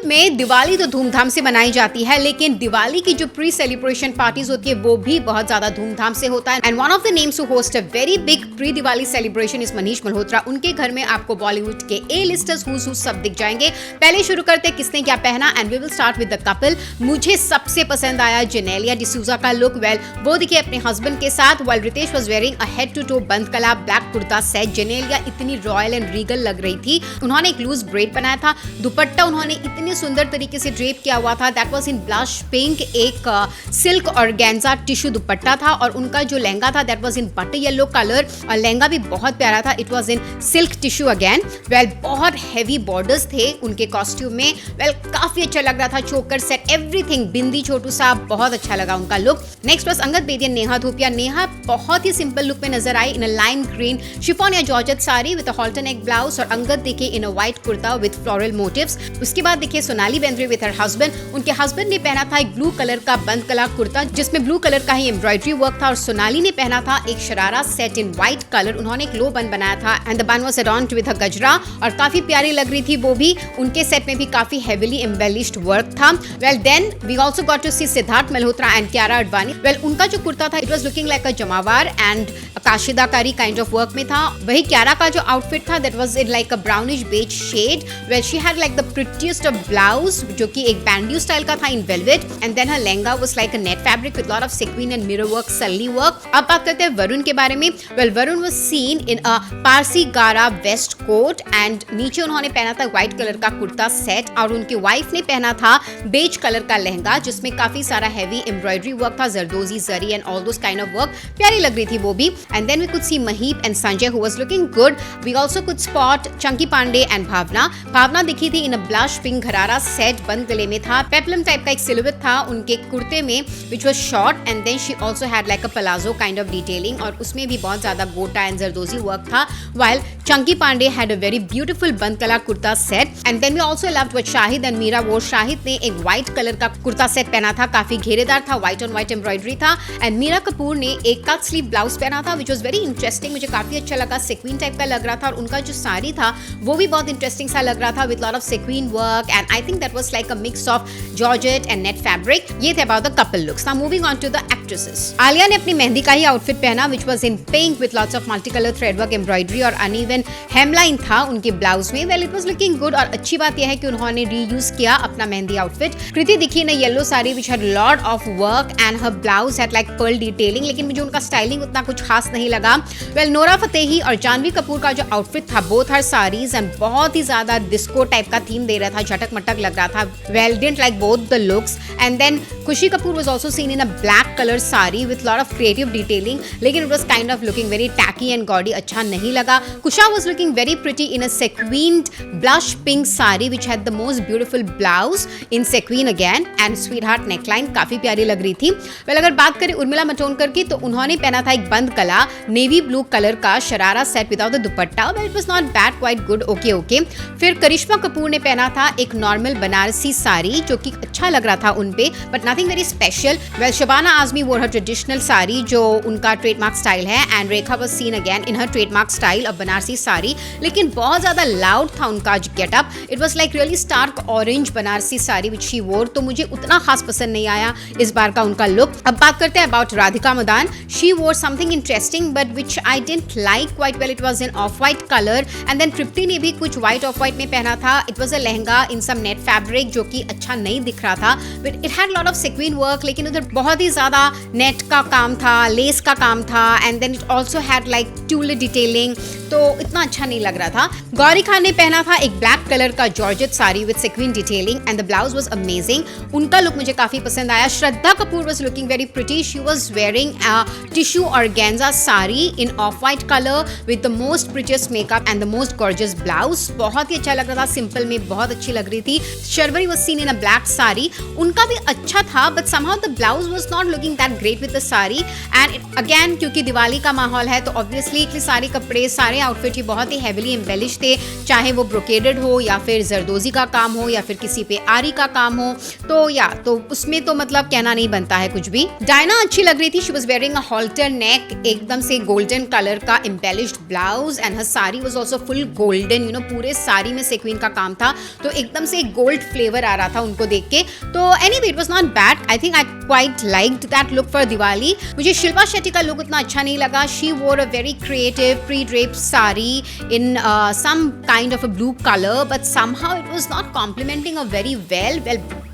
में दिवाली तो धूमधाम से मनाई जाती है, लेकिन दिवाली की जो प्री सेलिब्रेशन पार्टीज होती है वो भी बहुत ज्यादा धूमधाम से होता है। And one of the names who host a very big pre Diwali celebration is Manish Malhotra. उनके घर में आपको बॉलीवुड के ए लिस्टर्स हूज सब दिख जाएंगे। पहले शुरू करते किसने क्या पहना and we will start with the couple. मुझे सबसे पसंद आया जेनेलिया डिसूजा का लुक। वेल वो दिखे अपने हस्बैंड के साथ, while Ritesh was wearing a head to toe bandhgala black kurta set. Genelia इतनी रॉयल एंड रीगल लग रही थी। उन्होंने एक लूज ब्रेड बनाया था, दुपट्टा उन्होंने इतने सुंदर तरीके से ड्रेप किया हुआ था, that was in blush pink. एक सिल्क ऑर्गेन्जा टिश्यू दुपट्टा था और उनका जो लहंगा था that was in butter yellow colour और लहंगा भी बहुत प्यारा था, it was in silk tissue again. Well बहुत हैवी बॉर्डर्स थे उनके कॉस्ट्यूम में। वेल काफी अच्छा लग रहा था, चोकर सेट एवरीथिंग, बिंदी छोटू साहब, बहुत अच्छा लगा उनका look. Next was Angad Bedi, Neha Dhupia. Neha बहुत ही सिंपल लुक में नजर आई in a lime green chiffon या georgette sari with a halter neck blouse, और अंगद दिखे in a white kurta with floral motifs. उसके बाद देखिए Sonali Bendre with her husband. उनके हस्बैंड ने पहना था एक ब्लू कलर का बंद गला कुर्ता जिसमें ब्लू कलर का ही एम्ब्रॉयडरी वर्क था, और सोनाली ने पहना था एक sharara set in white colour. उन्होंने एक लो बन बनाया था and the bun was adorned with a gajra और काफी प्यारी लग रही थी वो भी। उनके सेट में भी काफी हेवीली एम्बेलिश्ड वर्क था। Well then we also got to see Siddharth Malhotra and Kiara Advani. Well उनका जो कुर्ता था it was looking like a jamawar and kashidakari kind of work में था। वही कियारा का जो आउटफिट था that was in like a brownish beige shade. Well she had like the prettiest of blouse जो कि एक बैंडियो स्टाइल का था in velvet, and then her lehenga was like a net fabric with lot of sequins and mirror work, सल्ली work. अब बात करते हैं वरुण के बारे में। Well Varun was seen in a Parsi gara waste coat and नीचे उन्होंने पहना था व्हाइट कलर का कुर्ता सेट, और उनकी वाइफ ने पहना था बेज कलर का लहंगा जिसमें काफी सारा हैवी एम्ब्रॉयडरी वर्क था, zardozi zari and all those kind of work. प्यारी लग रही थी वो भी। And then we could see Maheep and Sanjay who was looking good. We also could spot Chunky Panday and Bhavna. Bhavna दिखी थी in a blush pink gharara set, बंद गले में था, पेप्लम टाइप का एक सिलुएट था उनके कुर्ते में which was short, and then she also had like a palazzo kind of detailing और उसमें भी बहुत ज्यादा गोटा एंड जरदोजी वर्क था। While Chunky Pandey had a very beautiful bandhgala kurta set. And then we also loved what Shahid and Meera wore. Shahid ने एक white colour का kurta set पहना था, काफी घेरेदार था, व्हाइट ऑन व्हाइट एम्ब्रॉयडरी था, एंड मीरा कपूर ने एक कट स्लीव ब्लाउज पहना था विच वाज वेरी इंटरेस्टिंग, मुझे काफी अच्छा लगा, सीक्वेंस टाइप का लग रहा था, और उनका जो साड़ी था वो भी बहुत इंटरेस्टिंग सा लग रहा था with lot of sequence work, and I think that was like a mix of georgette and net fabric. ये थे about the couple looks. Now moving on to the actresses. Alia ने अपनी मेहंदी का ही आउटफिट पहना which was in pink with lots of multi colour thread work embroidery और uneven hemline था उनके ब्लाउज में। Well it was looking good, और अच्छी बात यह है कि उन्होंने रीयूज किया अपना मेहंदी आउटफिट। कृति दिखी in yellow sari which had lot of work and her blouse had like pearl detailing, लेकिन मुझे उनका स्टाइलिंग उतना कुछ खास नहीं लगा। वेल नोरा फतेही और जानवी कपूर का जो आउटफिट था, बोथ हर साड़ीज एंड बहुत ही ज्यादा डिस्को टाइप का थीम दे रहा था, झटक मटक लग रहा था। Well didn't like both the looks. And then Khushi Kapoor was also seen in a black colour sari with lot of creative detailing, लेकिन it was kind of looking very tacky and gaudy, अच्छा नहीं लगा। Kusha was looking very pretty in a sequined blush pink sari which had the most beautiful blouse in sequin again and sweetheart neckline, काफी प्यारी लग रही थी। Well अगर बात करें उर्मिला मातोंडकर की, तो उन्होंने पहना था एक बंद गला नेवी ब्लू कलर का sharara set without the dupatta. Well it was not bad, quite good, okay okay. फिर करिश्मा कपूर ने पहना था एक नॉर्मल बनारसी साड़ी जो कि अच्छा लग रहा था उन पे, but nothing very special. Well Shabana Azmi wore her traditional sari जो उनका ट्रेडमार्क स्टाइल है, and Rekha was seen again in her trademark style of Banarasi sari, लेकिन बहुत ज्यादा लाउड था उनका getup. It was like really stark orange Banarasi sari which she wore, तो मुझे उतना खास पसंद नहीं आया इस बार का उनका लुक। अब बात करते हैं about Radhika Madaan. She wore something interesting but which I didn't like quite well. It was in off white colour, and then Tripti ने भी कुछ व्हाइट ऑफ व्हाइट में पहना था। It was a lehenga in some net fabric जो कि अच्छा नहीं दिख रहा था, but it had lot of sequence work, लेकिन उधर बहुत ही ज्यादा नेट का काम था, लेस का काम था, and then it also had like tulle detailing, तो इतना अच्छा नहीं लग रहा था। गौरी खान ने पहना था एक ब्लैक कलर का georgette sari with sequins detailing and the blouse was amazing. उनका लुक मुझे काफी पसंद आया। Shraddha Kapoor was looking very pretty. She was wearing a tissue organza sari in off white colour with the most prettiest makeup and the most gorgeous blouse. बहुत ही अच्छा लग रहा था, सिंपल में बहुत अच्छी लग रही थी। Sharvari was seen in a black sari sari, उनका भी अच्छा था, but somehow the blouse was not looking that great with the sari. And again क्योंकि दिवाली का माहौल है तो ऑब्वियसली सारे कपड़े, सारे आउटफिट ये बहुत ही हेविली एम्बेलिश थे, चाहे वो ब्रोकेडेड हो या फिर जरदोजी का काम हो या फिर किसी पे आरी का काम हो। तो उसमें तो मतलब कहना नहीं बनता है कुछ भी। डायना अच्छी लग रही थी, she was wearing a halter नेक, एकदम से गोल्डन कलर का embellished blouse, and her sari was also full golden, you know पूरे साड़ी में सेक्विन का काम था, तो एकदम से गोल्ड फ्लेवर आ रहा था उनको देख के। तो anyway it was not bad, I think I quite liked that look for Diwali. मुझे शिल्पा शेट्टी का लुक उतना अच्छा नहीं लगा। शी वोर a very creative pre draped sari in some kind of a blue color, but somehow it was not complementing her very well.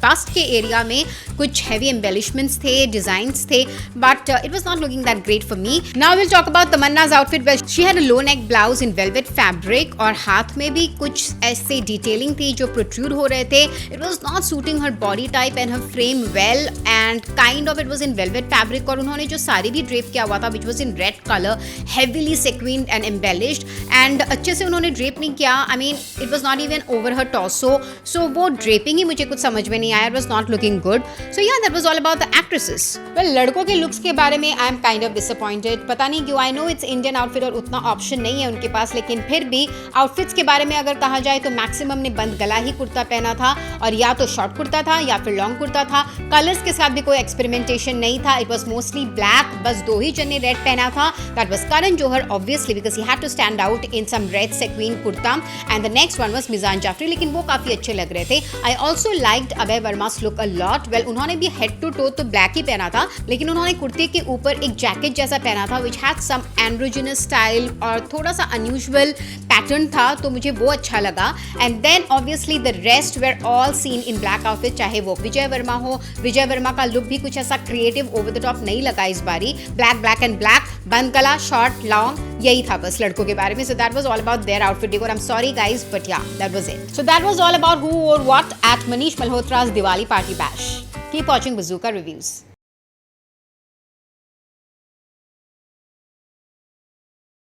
Bust के area में कुछ heavy embellishments थे, designs थे, but it was not looking that great for me. Now we'll talk about Tamanna's outfit where she had a low neck blouse in velvet fabric और हाथ में भी कुछ ऐसे detailing थी जो protrude हो रहे थे. It was not suiting her body type and her frame well, and kind of it was in velvet fabric और उन्होंने जो साड़ी भी drape किया हुआ था which was in red color, heavily sequined and embellished, and अच्छे से उन्होंने drape नहीं किया. I mean it was not even over her torso, so वो draping ही मुझे कुछ समझ में नहीं आया. It was not looking good. So yeah, that was all about the actresses. Well, लड़कों के looks के बारे में I am kind of disappointed. पता नहीं क्यों, I know it's Indian outfit और उतना option नहीं है उनके पास, लेकिन फिर भी outfits के बारे में अगर कहा जाए तो maximum ने बंद गला ही कुर्ता पहना था, और या तो short कुर्ता था या फिर long कुर्ता था. Colors के साथ भी कोई experimentation नहीं था. It was mostly black. बस दो ही जन ने red पहना था. That was Karan Johar obviously because he had to stand out in some red sequin kurta, and the next one was Mizan Jafri, लेकिन वो काफी अच्छे लग रहे थे. I also liked Abhay Verma's look a lot. Well, उन्होंने भी head to toe तो black ही पहना था, लेकिन उन्होंने कुर्ते के ऊपर एक जैकेट जैसा पहना था which had some androgynous style और थोड़ा सा unusual pattern था, तो मुझे वो अच्छा लगा. And then obviously the rest were all seen in black outfit, चाहे वो विजय वर्मा हो. विजय वर्मा का लुक भी कुछ ऐसा क्रिएटिव ओवर द टॉप नहीं लगा इस बारी. ब्लैक एंड ब्लैक, बंद गला, शॉर्ट, लॉन्ग, यही था बस लड़कों के बारे में. So that was all about their outfit decor. I'm sorry guys, but yeah, that was it. So that was all about who wore what at Manish Malhotra's Diwali party bash. Keep watching Bazooka Reviews.